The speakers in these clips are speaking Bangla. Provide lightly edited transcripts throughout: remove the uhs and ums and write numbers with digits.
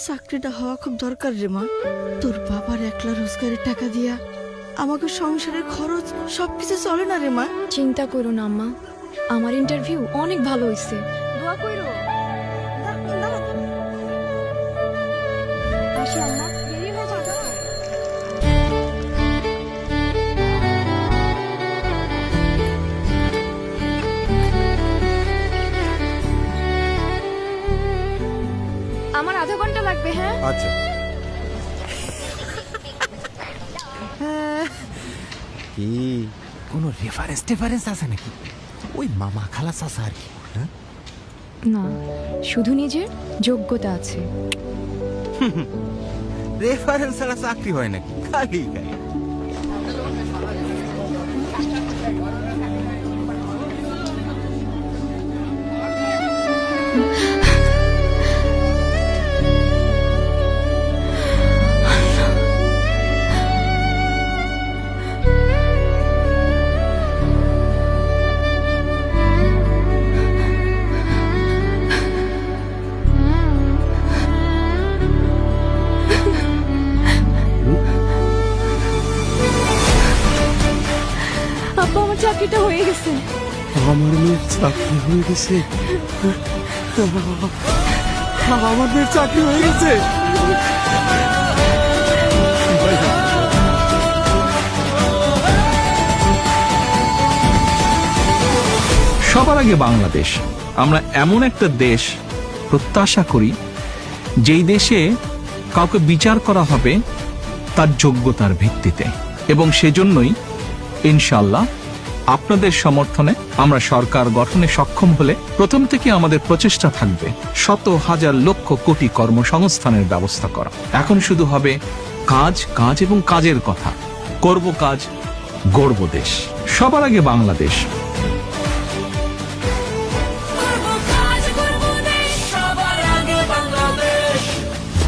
চাকরিটা হওয়া খুব দরকার রে মা। তোর বাবার একলা রোজগারের টাকা দিয়া আমাকে সংসারের খরচ সবকিছু চলে না রে মা। চিন্তা করো না আম্মা, আমার ইন্টারভিউ অনেক ভালো হয়েছে, দোয়া করো। আসি আম্মা, দেরি হয়ে যাবে। আমার আধা ঘন্টা লাগবে। হ্যাঁ আচ্ছা। কি কোনো রেফারেন্স আছে নাকি? ওই মামা খালা চাচা আর কি? হ্যাঁ, না, শুধু নিজের যোগ্যতা আছে। রেফারেন্স ছাড়া চাকরি হয় নাকি? খালি খালি আব্বা, আমার চাকরিটা হয়ে গেছে। আমার মেয়ের চাকরি হয়ে গেছে। আমার মেয়ের চাকরি হয়ে গেছে। সবার আগে বাংলাদেশ। আমরা এমন একটা দেশ প্রত্যাশা করি যেই দেশে কাউকে বিচার করা হবে তার যোগ্যতার ভিত্তিতে, এবং সেজন্যই ইনশাআল্লাহ আপনাদের সমর্থনে আমরা সরকার গঠনে সক্ষম হলে প্রথম থেকে আমাদের প্রচেষ্টা থাকবে শত হাজার লক্ষ কোটি কর্মসংস্থানের ব্যবস্থা করা। এখন শুধু হবে কাজ, কাজ এবং কাজের কথা। করব কাজ, গড়ব দেশ। সবার আগে বাংলাদেশ।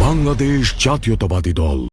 বাংলাদেশ জাতীয়তাবাদী দল।